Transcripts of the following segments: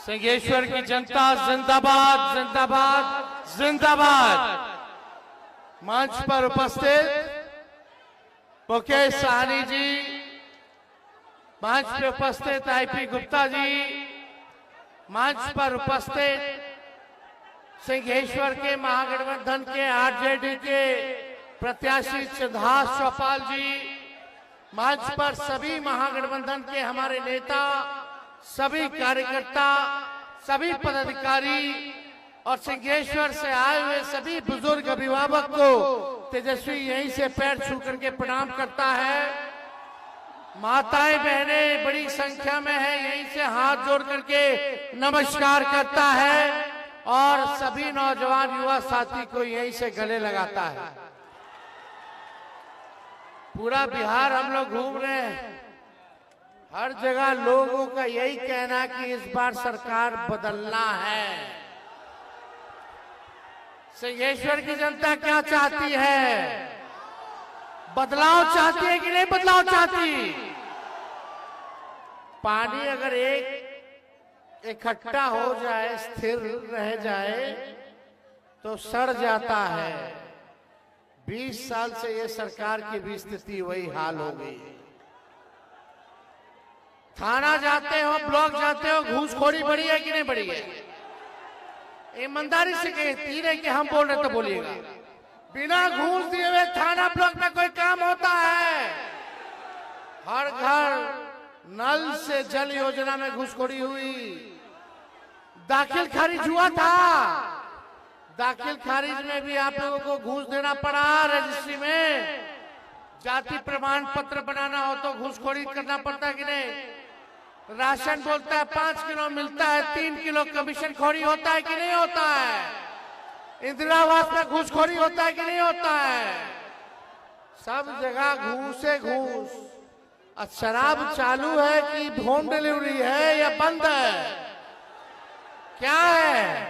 सिंहेश्वर की जनता जिंदाबाद जिंदाबाद जिंदाबाद। मंच पर उपस्थित मुकेश साहनी जी, मंच पर उपस्थित आईपी गुप्ता जी, मंच पर उपस्थित सिंहेश्वर के महागठबंधन के आरजेडी के प्रत्याशी सिद्धार्थ चौपाल जी, मंच पर सभी महागठबंधन के हमारे नेता, सभी कार्यकर्ता, सभी पदाधिकारी और सिंहेश्वर से आए हुए सभी बुजुर्ग अभिभावक को तेजस्वी यहीं से पैर छू करके प्रणाम करता है। माताएं बहनें बड़ी संख्या में है, यहीं से हाथ जोड़ करके नमस्कार करता है और सभी नौजवान युवा साथी को यहीं से गले लगाता है। पूरा बिहार हम लोग घूम रहे हैं, हर जगह लोगों का यही कहना है कि इस बार सरकार बदलना है। सिंहेश्वर की जनता क्या चाहती है? बदलाव चाहती है कि नहीं बदलाव चाहती? पानी अगर एक इकट्ठा हो जाए, स्थिर रह जाए तो सड़ जाता है। 20 साल से ये सरकार की भी स्थिति वही हाल हो गई। थाना जाते हो, ब्लॉक जाते हो, घूसखोरी बढ़ी है कि नहीं बढ़ी है? ईमानदारी से कहती है कि हम बोल रहे तो बोलिएगा। बिना घूस दिए हुए थाना ब्लॉक में कोई काम होता है? हर घर नल से जल योजना में घूसखोरी हुई। दाखिल खारिज हुआ था, दाखिल खारिज में भी आप लोगों को घूस देना पड़ा। रजिस्ट्री में जाति प्रमाण पत्र बनाना हो तो घूसखोरी करना पड़ता कि नहीं? राशन बोलता है 5 किलो मिलता है, 3 किलो कमीशन खोरी होता है कि नहीं होता है? इंदिरा आवास में घूसखोरी होता है कि नहीं होता है? सब जगह घूसे घूस। शराब चालू है कि होम डिलीवरी है या बंद है? क्या है?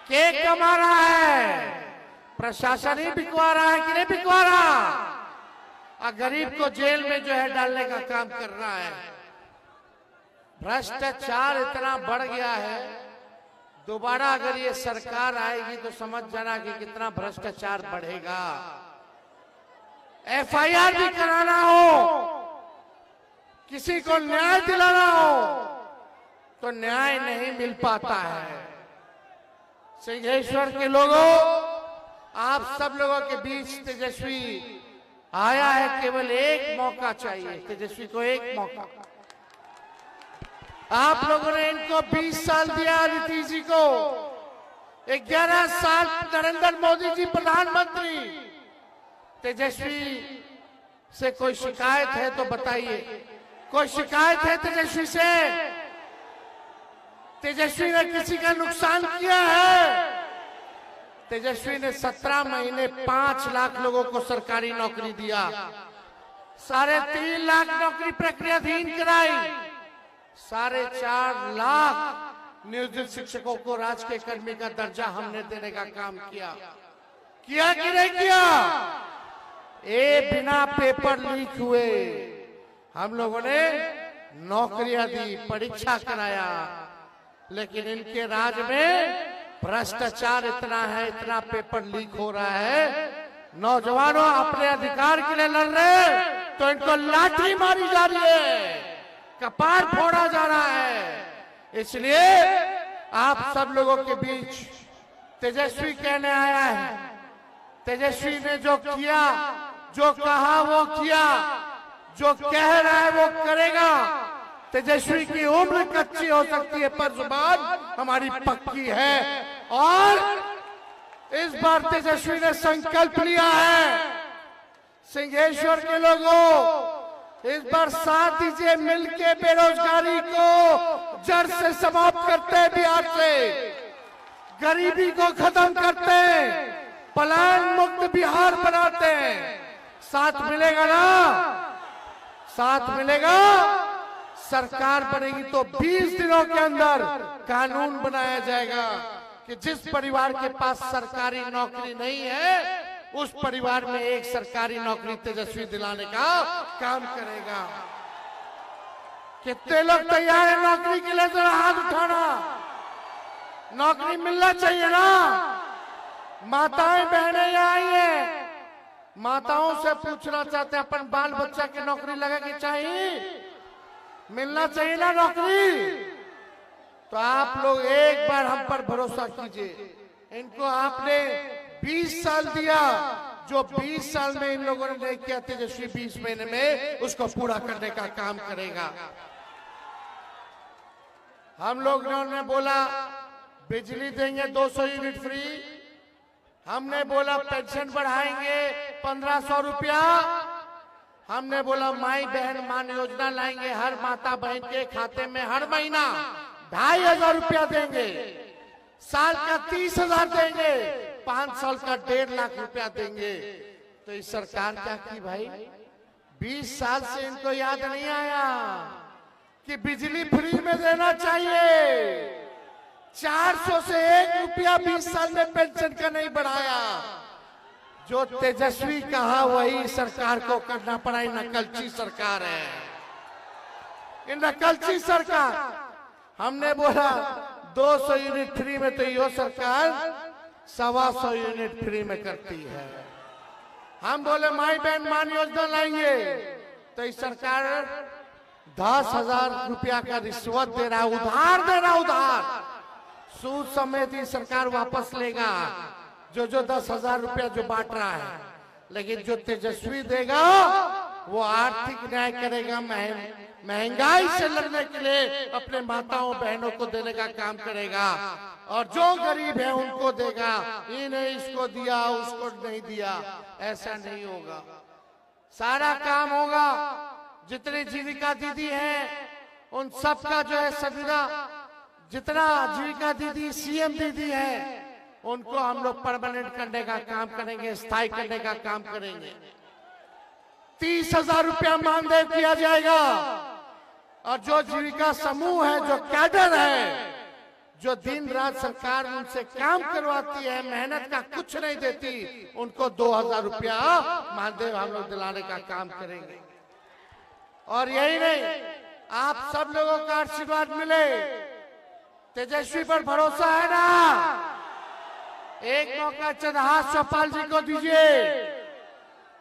केक कमा रहा है, प्रशासन ही बिकवा रहा है कि नहीं बिकवा रहा? और गरीब को जेल में जो है डालने का काम कर रहा है। भ्रष्टाचार इतना बढ़ गया है, दोबारा अगर ये सरकार आएगी तो समझ जाना कि कितना भ्रष्टाचार बढ़ेगा। एफआईआर भी कराना हो, किसी को न्याय दिलाना हो तो न्याय नहीं मिल पाता है। सिंहेश्वर के लोगों, आप सब लोगों के बीच तेजस्वी आया है। केवल एक मौका चाहिए तेजस्वी को, एक मौका। आप लोगों ने इनको 20 साल दिया, नीतीश जी को 11 साल, नरेंद्र मोदी जी प्रधानमंत्री। तेजस्वी से कोई शिकायत है तो बताइए, कोई शिकायत है तेजस्वी से? तेजस्वी ने किसी का नुकसान किया है? तेजस्वी ने 17 महीने 5 लाख लोगों को सरकारी नौकरी दिया, 3.5 लाख नौकरी प्रक्रियाधीन कराई, 4.5 लाख नियोजित शिक्षकों को राजकीय कर्मी का दर्जा हमने देने का काम किया कि नहीं किया? बिना पेपर लीक हुए हम लोगों ने नौकरियां दी, परीक्षा कराया। लेकिन इनके राज में भ्रष्टाचार इतना है, इतना पेपर लीक हो रहा है। नौजवानों अपने अधिकार के लिए लड़ रहे तो इनको लाठी मारी जा रही है, कपार फोड़ा जा रहा है। इसलिए आप सब लोगों के बीच तेजस्वी कहने आया है। तेजस्वी ने जो किया, जो कहा वो किया, जो कह रहा है वो करेगा। तेजस्वी की उम्र कच्ची हो सकती है पर जुबान हमारी पक्की है। और इस बार तेजस्वी ने संकल्प लिया है। सिंहेश्वर के लोगों, इस बार साथ दीजिए, मिलके बेरोजगारी को जड़ से समाप्त करते हैं, बिहार से गरीबी को खत्म करते हैं, पलायन मुक्त बिहार बनाते हैं। साथ मिलेगा ना? साथ मिलेगा। सरकार बनेगी तो 20 दिनों के अंदर कानून बनाया जाएगा कि जिस परिवार के पास सरकारी नौकरी नहीं है उस परिवार में एक सरकारी नौकरी तेजस्वी दिलाने का काम करेगा। कितने लोग तैयार है नौकरी के लिए? जरा हाथ उठाना। नौकरी मिलना चाहिए ना। माताएं बहनें यहाँ आई है, माताओं से पूछना चाहते हैं अपन बाल बच्चा की नौकरी लगेगी, चाहिए मिलना चाहिए ना नौकरी। तो आप लोग एक बार हम पर भरोसा कीजिए। इनको आपने 20 साल दिया, जो 20 साल में इन लोगों ने नहीं किया, तेजस्वी 20 महीने में उसको पूरा करने का काम करेगा। हम लोगों ने बोला बिजली देंगे 200 यूनिट फ्री, हमने बोला पेंशन बढ़ाएंगे 1500 रुपया, हमने बोला माई बहन मान योजना लाएंगे, हर माता बहन के खाते में हर महीना 2500 रुपया देंगे, साल का 30,000 देंगे, 5 साल का 1.5 लाख रुपया देंगे। तो इस सरकार क्या की भाई? 20 साल से इनको याद नहीं आया कि बिजली फ्री में देना चाहिए। 400 से 1 रुपया 20 साल में पेंशन का नहीं बढ़ाया। जो तेजस्वी कहा वही सरकार को करना पड़ा। नकलची सरकार है, ये नकलची सरकार। हमने बोला 200 यूनिट फ्री में, तो यो सरकार 125 यूनिट फ्री में करती है। हम बोले माई बहन मान योजना लाएंगे, तो इस सरकार 10,000 रुपया का रिश्वत दे रहा, उधार दे रहा, उधार सूद समेत ही सरकार वापस लेगा जो 10,000 रुपया जो बांट रहा है। लेकिन जो तेजस्वी देगा वो आर्थिक न्याय करेगा, महंगाई से लड़ने के लिए अपने माताओं बहनों को देने का काम करेगा, और जो गरीब है उनको देगा। ये नहीं इसको दिया उसको नहीं दिया, ऐसा नहीं होगा। सारा काम होगा। जितनी जीविका दीदी है उन सबका जो है सदीरा, जितना जीविका दीदी सीएम दीदी है उनको हम लोग परमानेंट करने का काम करेंगे, स्थायी करने का काम करेंगे। 30,000 रुपया मानदेय किया जाएगा। और जो जीविका समूह है, जो कैडर है, जो दिन रात सरकार उनसे काम करवाती है, मेहनत का कुछ नहीं देती, उनको 2,000 रुपया मानदेय हम लोग दिलाने का काम करेंगे। और यही नहीं, आप सब लोगों का आशीर्वाद मिले। तेजस्वी पर भरोसा है ना? एक मौका चंद्रहास चौपाल जी को दीजिए।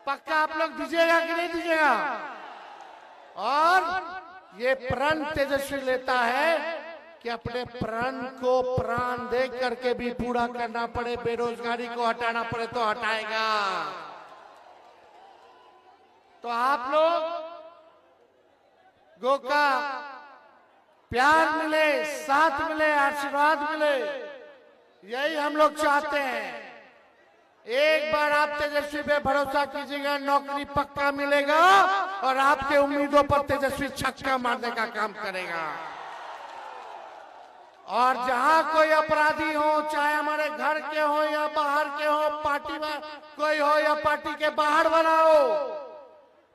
पक्का आप लोग दीजिएगा कि नहीं दीजिएगा? और ये प्रण तेजस्वी लेता है कि अपने प्रण को प्राण दे करके भी पूरा करना पड़े, बेरोजगारी को हटाना पड़े तो हटाएगा। तो आप लोग गो का प्यार मिले, साथ मिले, आशीर्वाद मिले, यही हम लोग चाहते हैं। एक बार आप तेजस्वी पे भरोसा कीजिएगा, नौकरी पक्का मिलेगा और आपके उम्मीदों पर तेजस्वी छक्का मारने का काम करेगा। और जहां कोई अपराधी हो, चाहे हमारे घर के हो या बाहर के हो, पार्टी में कोई हो या पार्टी के बाहर बना हो,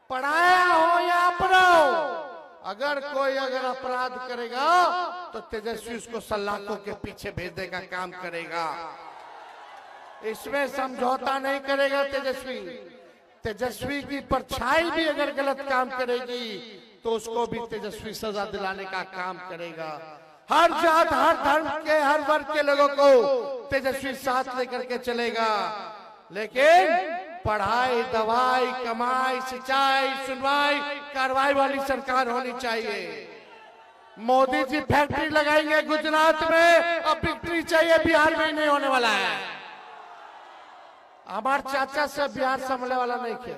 पढ़ाया हो या अपना हो, अगर कोई अपराध करेगा तो तेजस्वी उसको सलाखों के पीछे भेजने का काम करेगा। इसमें समझौता नहीं करेगा तेजस्वी। तेजस्वी की परछाई भी अगर गलत काम करेगी तो उसको भी तेजस्वी सजा दिलाने का काम करेगा। हर जात, हर धर्म के, हर वर्ग के लोगों को तेजस्वी साथ लेकर के चलेगा। लेकिन पढ़ाई, दवाई, कमाई, सिंचाई, सुनवाई, कार्रवाई वाली सरकार होनी चाहिए। मोदी जी फैक्ट्री लगाएंगे गुजरात में, अब बिक्री चाहिए बिहार में नहीं होने वाला है। हमारे चाचा से बिहार संभलने वाला नहीं किया।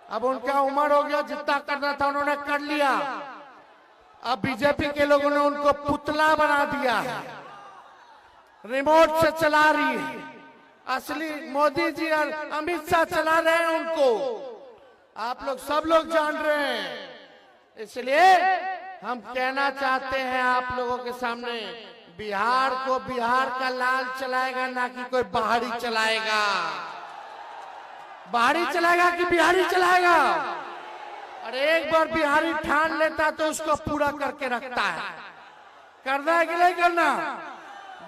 अब उनका उम्र हो गया, जितना करना था उन्होंने कर लिया। अब बीजेपी के लोगों ने उनको पुतला बना दिया है, रिमोट से चला रही है। असली मोदी जी और अमित शाह चला रहे हैं उनको, आप लोग सब लोग जान रहे हैं। इसलिए हम कहना चाहते हैं आप लोगों के सामने, बिहार को बिहार का लाल चलाएगा, ना कि कोई बाहरी चलाएगा। बाहरी चलाएगा कि बिहारी चलाएगा? और एक बार बिहारी ठान लेता तो उसको पूरा करके रखता है। करना है कि नहीं करना?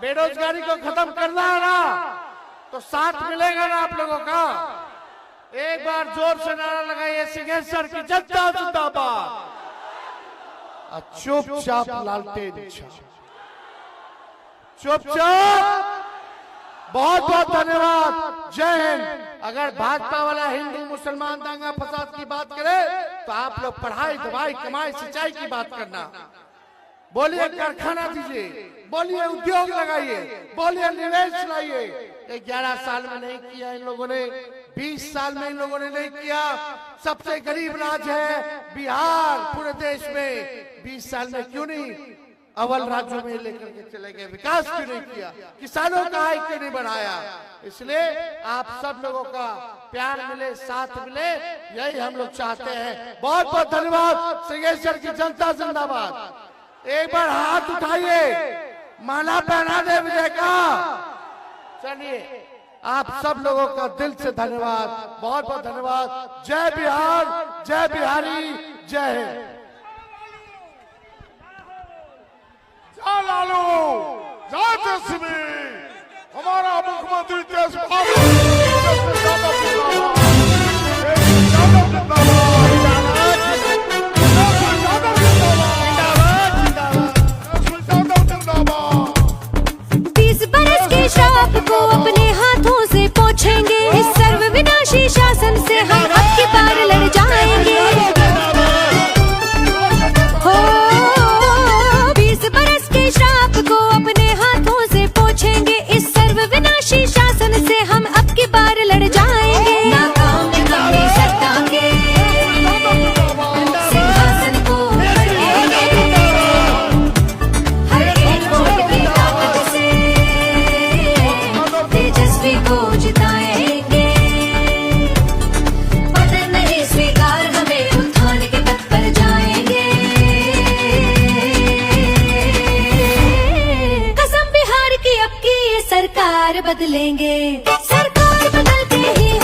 बेरोजगारी को खत्म करना है ना, तो साथ मिलेगा ना आप लोगों का? एक बार जोर से नारा लगाइए, सिंहेश्वर की जनता जिंदाबाद, और चुपचाप लालटेन छा, चुपचाप। बहुत बहुत धन्यवाद, जय हिंद। अगर भाजपा वाला हिंदू मुसलमान दंगा फसाद की बात करे तो आप लोग पढ़ाई दवाई कमाई सिंचाई की बात करना। बोलिए कारखाना दीजिए, बोलिए उद्योग लगाइए, बोलिए निवेश लाइए। 11 साल में नहीं किया इन लोगों ने, 20 साल में इन लोगों ने नहीं किया। सबसे गरीब राज्य है बिहार पूरे देश में, 20 साल में क्यों नहीं अव्वल राज्यों में लेकर के चले गए? विकास क्यों नहीं किया? किसानों का आय क्यों नहीं बढ़ाया? इसलिए आप सब लोगों का प्यार मिले, साथ मिले, यही हम लोग चाहते हैं। बहुत बहुत धन्यवाद। सिंहेश्वर की जनता जिंदाबाद। एक बार हाथ उठाइए, माला पहना दे विजय का। चलिए, आप सब लोगों का दिल से धन्यवाद, बहुत बहुत धन्यवाद। जय बिहार, जय बिहारी, जय हिंद। लालू जय तेजस्वी, हमारा मुख्यमंत्री तेजस्वी श्राप को अपने हाथों से पोंछेंगे, इस सर्व विनाशी शासन से हम अब की बार लड़ जाएंगे। हो 20 बरस के श्राप को अपने हाथों से पोंछेंगे, इस सर्व विनाशी शासन से हम अब की बार लड़ जाएंगे। नाकाम निकम्मी सत्ता के सिंहासन को हर एक वोट की ताकत से तेजस्वी को जिताएंगे। पतन नहीं स्वीकार, हमें उत्थान के पथ पर जाएंगे। कसम बिहार की अब की ये सरकार बदलेंगे, सरकार बदलते ही